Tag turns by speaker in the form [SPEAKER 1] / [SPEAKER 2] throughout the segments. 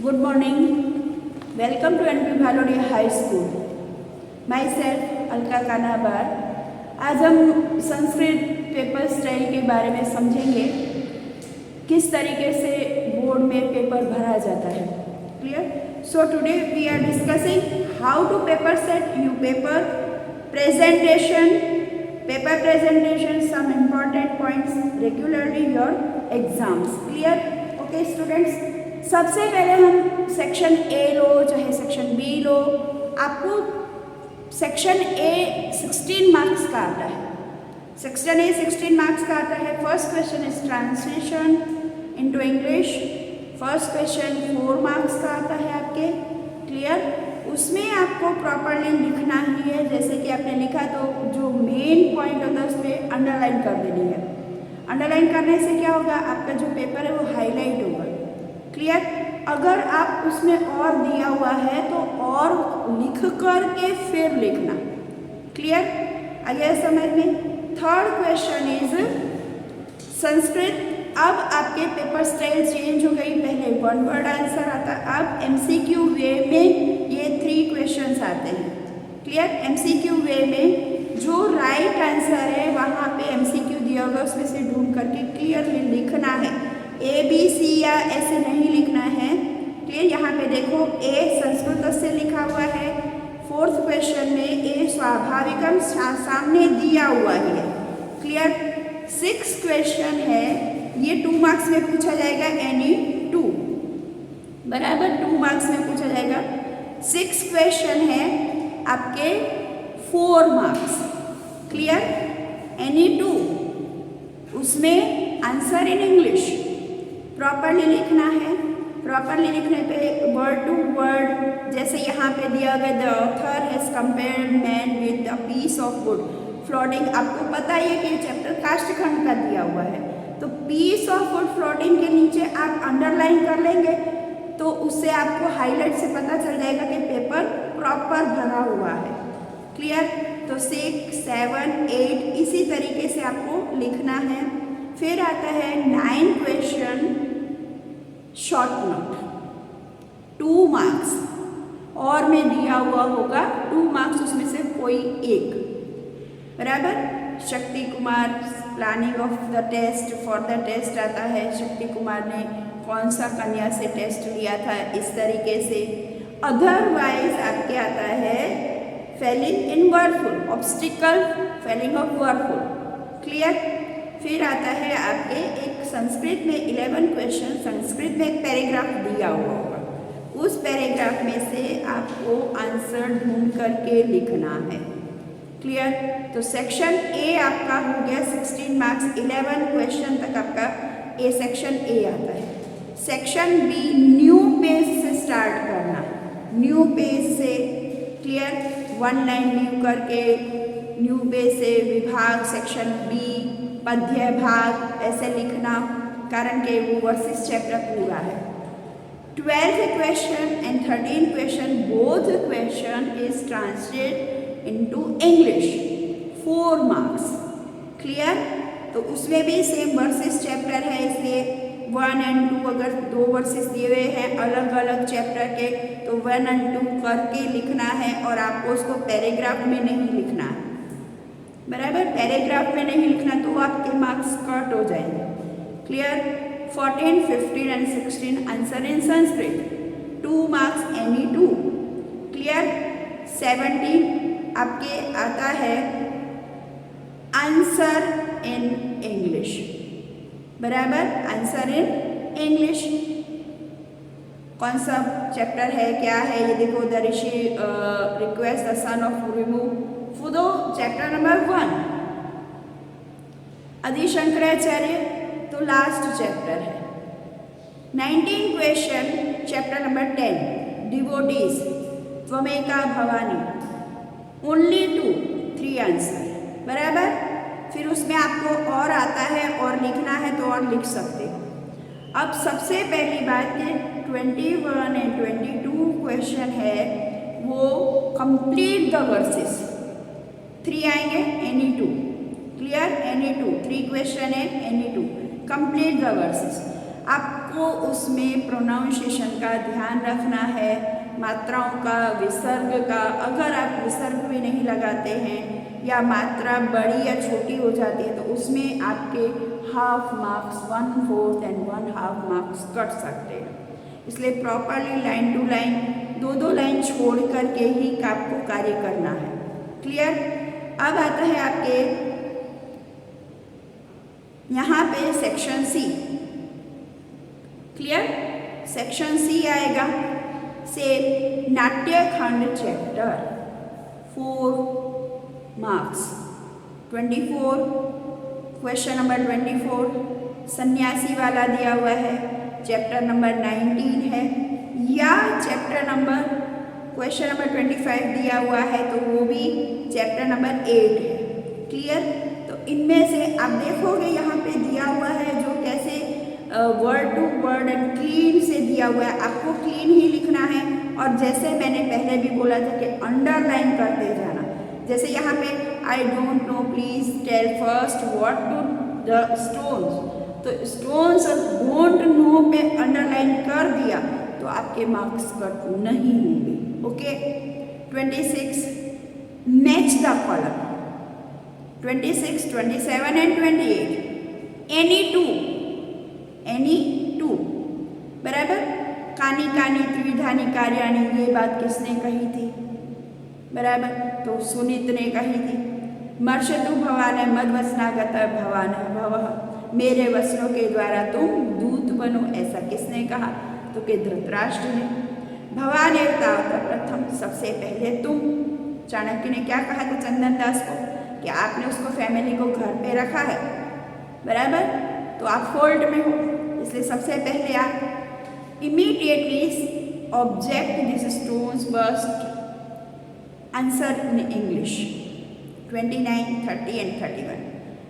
[SPEAKER 1] Good morning. Welcome to NP Bhalodia High School. Myself Alka Kanabar. आज हम Sanskrit paper style के बारे में समझेंगे, किस तरीके से बोर्ड में पेपर भरा जाता है. Clear? So today we are discussing how to paper set your paper presentation, some important points regularly your exams. Clear? Okay students. सबसे पहले हम सेक्शन ए लो चाहे सेक्शन बी लो, आपको सेक्शन ए 16 मार्क्स का आता है. सेक्शन ए 16 मार्क्स का आता है. First question is translation into English. First question 4 marks का आता है आपके. क्लियर? उसमें आपको प्रॉपरली लिखना ही है. जैसे कि आपने लिखा तो जो मेन पॉइंट होता है उस पर अंडरलाइन कर देनी है. अंडरलाइन करने से क्या होगा, आपका जो पेपर है वो हाईलाइट होगा. क्लियर? अगर आप उसमें और दिया हुआ है तो और लिख कर के फिर लिखना. क्लियर? आ गया समझ में? Third question is Sanskrit. अब आपके पेपर स्टाइल चेंज हो गई. पहले वन वर्ड आंसर आता, अब एमसीक्यू वे में ये 3 क्वेश्चंस आते हैं. क्लियर? एमसीक्यू वे में जो राइट आंसर है वहाँ पे एमसीक्यू दिया होगा, उसमें से ढूंढ करके क्लियरली लिखना है. ए बी सी या ऐसे नहीं लिखना है. क्लियर? यहाँ पे देखो ए संस्कृत से लिखा हुआ है. फोर्थ क्वेश्चन में ए स्वाभाविकम सामने दिया हुआ है. क्लियर? 6th क्वेश्चन है, ये 2 मार्क्स में पूछा जाएगा. एनी 2 बराबर 2 मार्क्स में पूछा जाएगा. 6th क्वेश्चन है आपके 4 मार्क्स. क्लियर? एनी 2 उसमें आंसर इन इंग्लिश प्रॉपरली लिखना है. प्रॉपरली लिखने पे वर्ड टू वर्ड, जैसे यहाँ पे दिया गया the author has compared man with the piece of wood floating. आपको पता ही है कि चैप्टर काष्ठखंड का दिया हुआ है, तो पीस ऑफ वुड फ्लोटिंग के नीचे आप अंडरलाइन कर लेंगे तो उससे आपको हाईलाइट से पता चल जाएगा कि पेपर प्रॉपर भरा हुआ है. क्लियर? तो 6, 7, 8 इसी तरीके से आपको लिखना है. फिर आता है 9 क्वेश्चन शॉर्ट नोट 2 मार्क्स और में दिया हुआ होगा 2 मार्क्स, उसमें से कोई एक. बराबर? Shakti Kumar planning of the test for the test आता है. शक्ति कुमार ने कौन सा कन्या से टेस्ट लिया था, इस तरीके से. अदरवाइज आपके आता है failing in wordful, obstacle failing of wordful. Clear? फिर आता है आपके एक संस्कृत में 11 क्वेश्चन. संस्कृत में एक पैराग्राफ दिया हुआ होगा, उस पैराग्राफ में से आपको आंसर ढूंढ करके लिखना है. क्लियर? तो सेक्शन ए आपका हो गया 16 मार्क्स. 11 क्वेश्चन तक आपका ए सेक्शन ए आता है. सेक्शन बी न्यू पेज से स्टार्ट करना. न्यू पेज से. क्लियर? 1 लाइन न्यू करके न्यू पेज से विभाग सेक्शन बी पद्य भाग ऐसे लिखना, कारण के वो वर्सेस चैप्टर पूरा है. 12th question and 13th question both question is translate into English 4 marks. Clear? तो उसमें भी सेम वर्सेस चैप्टर है, इसलिए 1 and 2 अगर 2 वर्सेस दिए हुए हैं अलग अलग चैप्टर के तो 1 and 2 करके लिखना है और आपको उसको पैराग्राफ में नहीं लिखना है. बराबर? पैराग्राफ में नहीं लिखना तो आपके मार्क्स कट हो जाएंगे. Clear? 14, 15 and 16 answer in Sanskrit 2 marks any 2. Clear? 17 आपके आता है आंसर इन इंग्लिश. बराबर? Answer in English. कौन सा चैप्टर है, क्या है, ये देखो. The Rishi request the son of remove फुदो चैप्टर नंबर 1. आदि शंकराचार्य तो लास्ट चैप्टर है. 19 क्वेश्चन चैप्टर नंबर 10 डिवोटीज त्वमेका भवानी. Only 2 3 answer. बराबर? फिर उसमें आपको और आता है और लिखना है तो और लिख सकते. अब सबसे पहली बात कि 21 एंड 22 क्वेश्चन है वो कंप्लीट द वर्सेस. 3 आएंगे एनी 2. क्लियर? एनी 2 3 क्वेश्चन है एनी 2 कंप्लीट द वर्सेस. आपको उसमें प्रोनाउंसिएशन का ध्यान रखना है, मात्राओं का, विसर्ग का। अगर आप विसर्ग भी नहीं लगाते हैं या मात्रा बड़ी या छोटी हो जाती है तो उसमें आपके half marks, 1/4 and 1/2 marks cut सकते हैं। इसलिए प्रॉपरली लाइन टू लाइन, दो लाइन छोड़ करके ही आपको कार्य करना है। क्लियर? अब आता है आपके यहाँ पे section C. Clear? Section C आएगा से नाट्य खंड चैप्टर, 4 मार्क्स, 24, क्वेश्चन नंबर 24 सन्यासी वाला दिया हुआ है, चैप्टर नंबर 19 है, या चैप्टर नंबर क्वेश्चन नंबर 25 दिया हुआ है तो वो भी चैप्टर नंबर 8 है। क्लियर? तो इनमें से आप देखोगे यहाँ पे दिया हुआ है जो कैसे word to word and clean से दिया हुआ है, आपको क्लीन ही लिखना है। और जैसे मैंने पहले भी बोला था कि अंडरलाइन करते जाना। जैसे यहाँ पे I don't know please tell first what to the stones, तो स्टोन्स और डोंट नो पे अंडरलाइन कर दिया तो आपके मार्क्स कट नहीं होंगे। Okay? 26 match the column, 26, 27 and 28 any two बराबर। कानी कानी त्रिविधानी कार्याणी, ये बात किसने कही थी? बराबर, तो सुनीत ने कही थी। मर्षतु भवान मदवसनागत भवान भवः, मेरे वस्त्रों के द्वारा तुम दूत बनो, ऐसा किसने कहा? तो कि धृतराष्ट्र ने। भवान तावत प्रथम, सबसे पहले तुम। चाणक्य ने क्या कहा था चंदन दास को कि आपने उसको फैमिली को घर पे रखा है, बराबर, तो आप फोल्ड में हो, इसलिए सबसे पहले आप immediately object this stones burst. Answer in English 29, 30 and 31.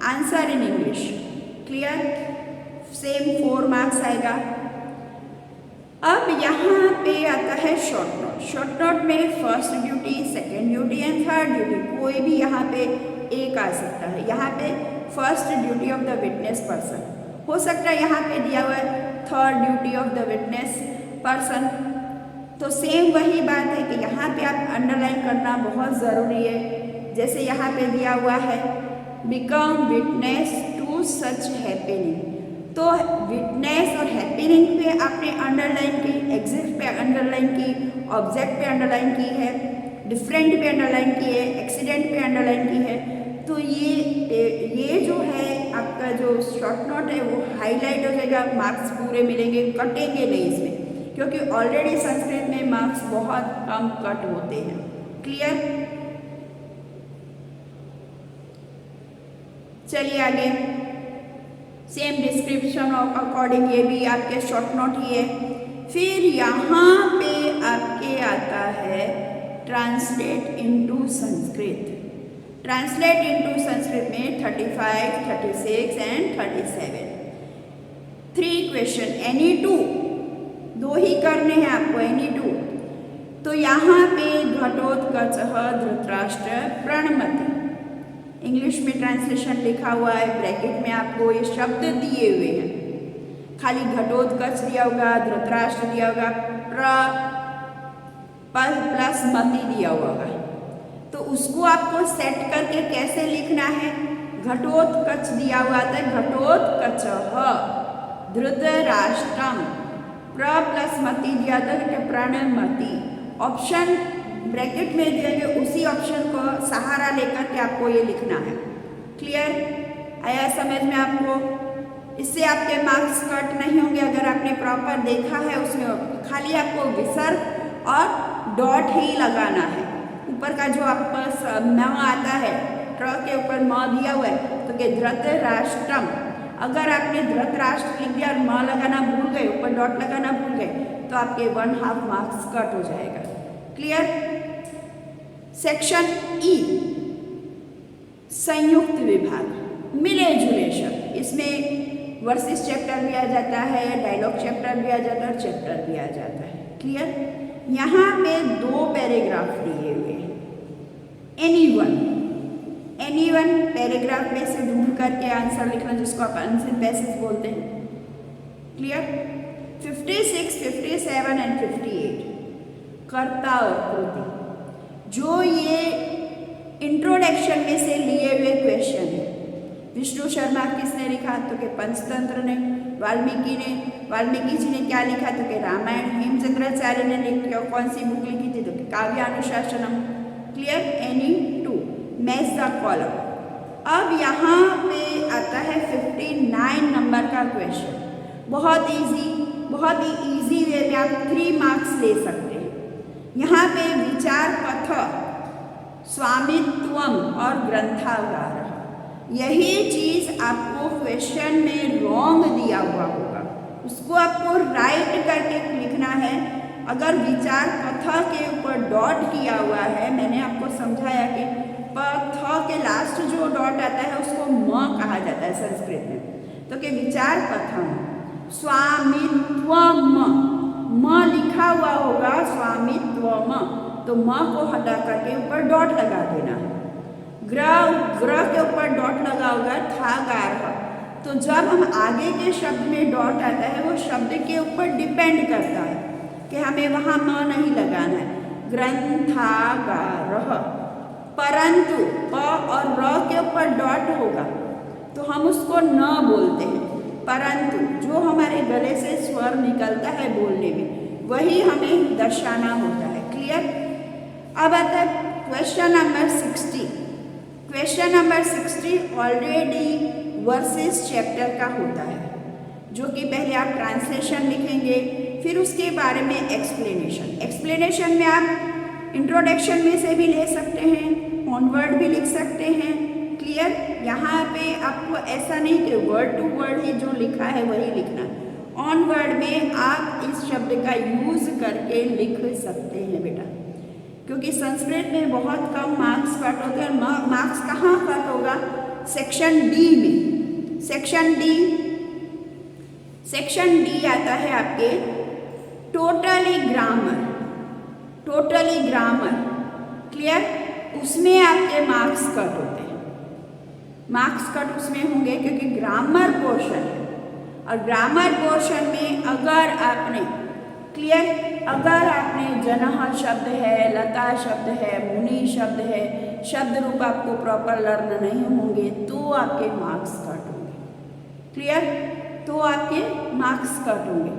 [SPEAKER 1] Answer in English. Clear? Same 4 marks आएगा। अब यहाँ पे आता है शॉर्ट नोट। शॉर्ट नोट में first duty, second duty and third duty, कोई भी यहाँ पे एक आ सकता है। यहाँ पे first duty of the witness person हो सकता है, यहाँ पे दिया हुआ है third duty of the witness person. तो सेम वही बात है कि यहाँ पे आप अंडरलाइन करना बहुत ज़रूरी है। जैसे यहाँ पे दिया हुआ है become witness to such happening, तो विटनेस और हैपनिंग पे आपने अंडरलाइन की, एग्जिट पे अंडरलाइन की, ऑब्जेक्ट पे अंडरलाइन की है, डिफरेंट पे अंडरलाइन की है, एक्सीडेंट पे अंडरलाइन की है। तो ये जो है आपका जो शॉर्ट नोट है वो हाईलाइट हो जाएगा, मार्क्स पूरे मिलेंगे, कटेंगे नहीं इसमें, क्योंकि ऑलरेडी संस्कृत में मार्क्स बहुत कम कट होते हैं। क्लियर? चलिए आगे, सेम डिस्क्रिप्शन अकॉर्डिंग ये भी आपके शॉर्ट नोट ही है। फिर यहाँ पे आपके आता है translate into Sanskrit. Translate into Sanskrit में 35, 36 एंड 37 3 क्वेश्चन, एनी टू, 2 ही करने हैं आपको, एनी टू। तो यहाँ पे घटोत्कचः धृतराष्ट्र प्रणमति, इंग्लिश में ट्रांसलेशन लिखा हुआ है, ब्रैकेट में आपको ये शब्द दिए हुए हैं। खाली घटोत्कच दिया होगा, धृतराष्ट्र दिया होगा, प्लस मति दिया होगा, तो उसको आपको सेट करके कैसे लिखना है? घटोत्कच दिया हुआ था, घटोत्कचः धृतराष्ट्रम, प्लस मति दिया था कि प्रणमति। ऑप्शन ब्रैकेट में दिए उसी ऑप्शन को सहारा लेकर के आपको ये लिखना है। क्लियर? आया समझ में आपको? इससे आपके मार्क्स कट नहीं होंगे अगर आपने प्रॉपर देखा है। उसमें खाली आपको विसर्ग और डॉट ही लगाना है। ऊपर का जो आपका म आता है, ट्र के ऊपर म दिया हुआ है, तो कि धृतराष्ट्रम, अगर आपने धृतराष्ट्र लिख दिया और म लगाना भूल गए, ऊपर डॉट लगाना भूल गए, तो आपके 1/2 मार्क्स कट हो जाएगा। क्लियर? सेक्शन ई, संयुक्त विभाग, मिले जुले शब्द। इसमें वर्सेस चैप्टर भी आ जाता है, डायलॉग चैप्टर भी आ जाता है और चैप्टर भी आ जाता है। क्लियर? यहाँ पे 2 पैराग्राफ दिए हुए हैं। एनीवन पैराग्राफ में से ढूंढ करके आंसर लिखना, जिसको आप आंसर पैसेज बोलते हैं। क्लियर? 56, 57 एंड 58 कर्ता और कृति, जो ये इंट्रोडक्शन में से लिए हुए क्वेश्चन है। विष्णु शर्मा किसने लिखा? तो कि पंचतंत्र ने। वाल्मीकि जी ने क्या लिखा? तो कि रामायण। हेमचंद्राचार्य ने लिखा, कौन सी बुक लिखी थी? तो कि Kavyanushasanam. Clear? Any two, match the column. अब यहाँ पे आता है 59 नंबर का क्वेश्चन। बहुत ही इजी वे में आप 3 मार्क्स ले सकते हैं। यहाँ पे विचार पथ, स्वामित्वम और ग्रंथागार, यही चीज आपको क्वेश्चन में रॉन्ग दिया हुआ होगा, उसको आपको राइट करके लिखना है। अगर विचार पथ के ऊपर डॉट किया हुआ है, मैंने आपको समझाया कि पथ के लास्ट जो डॉट आता है उसको म कहा जाता है संस्कृत में। तो कि विचार पथम स्वामित्वम, म लिखा हुआ होगा स्वामित्वम, तो म को हटा करके ऊपर डॉट लगा देना है। ग्रह के ऊपर डॉट लगा होगा था गार। तो जब हम आगे के शब्द में डॉट आता है, वो शब्द के ऊपर डिपेंड करता है कि हमें वहाँ म नहीं लगाना है। ग्रंथागार, परंतु प और र के ऊपर डॉट होगा तो हम उसको न बोलते हैं, परंतु जो हमारे गले से स्वर निकलता है बोलने में, वही हमें दर्शाना होता है। क्लियर? अब आता है question number 60। Question number 60 already versus chapter का होता है, जो कि पहले आप ट्रांसलेशन लिखेंगे, फिर उसके बारे में एक्सप्लेनेशन में आप इंट्रोडक्शन में से भी ले सकते हैं, ऑनवर्ड भी लिख सकते हैं। क्लियर? यहाँ पे आपको ऐसा नहीं कि वर्ड टू वर्ड ही जो लिखा है वही लिखना है, ऑनवर्ड में आप इस शब्द का यूज करके लिख सकते हैं बेटा, क्योंकि संस्कृत में बहुत कम मार्क्स कट होते हैं। मार्क्स कहाँ कट होगा? सेक्शन डी में। सेक्शन डी आता है आपके टोटली ग्रामर। क्लियर? उसमें आपके मार्क्स कट होते हैं। मार्क्स कट उसमें होंगे क्योंकि ग्रामर पोर्शन है, और ग्रामर पोर्शन में अगर आपने जनः शब्द है, लता शब्द है, मुनि शब्द है, शब्द रूप आपको प्रॉपर लर्न नहीं होंगे तो आपके मार्क्स कट होंगे। क्लियर? तो आपके मार्क्स कट होंगे।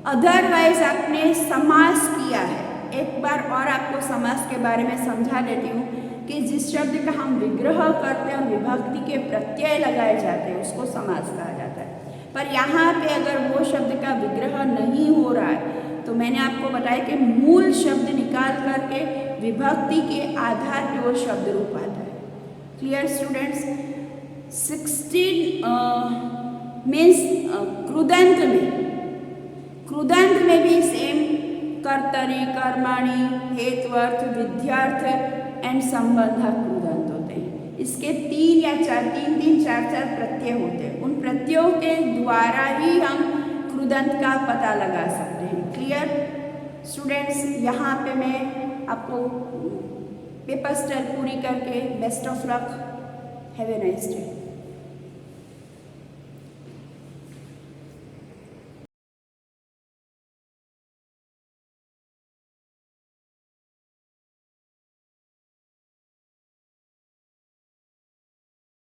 [SPEAKER 1] अदरवाइज आपने समास किया है, एक बार और आपको समास के बारे में समझा देती हूँ कि जिस शब्द का हम विग्रह करते हैं और विभक्ति के प्रत्यय लगाए जाते हैं उसको समास कहा जाता है। पर यहाँ पे अगर वो शब्द का विग्रह नहीं हो रहा है तो मैंने आपको बताया कि मूल शब्द निकाल करके विभक्ति के आधार पर वो शब्द रूप आता है। Clear students? 16 मीन्स कृदंत में भी सेम कर्तरी, कर्मणि, हेत्वर्थ, विद्यार्थ एंड संबंधक कृदंत होते हैं। इसके 3 या 4 प्रत्यय होते हैं, उन प्रत्ययों के द्वारा ही हम कृदंत का पता लगा सकते हैं। Clear students? यहाँ पे मैं आपको पेपर स्टाइल पूरी करके best of luck, have a nice day.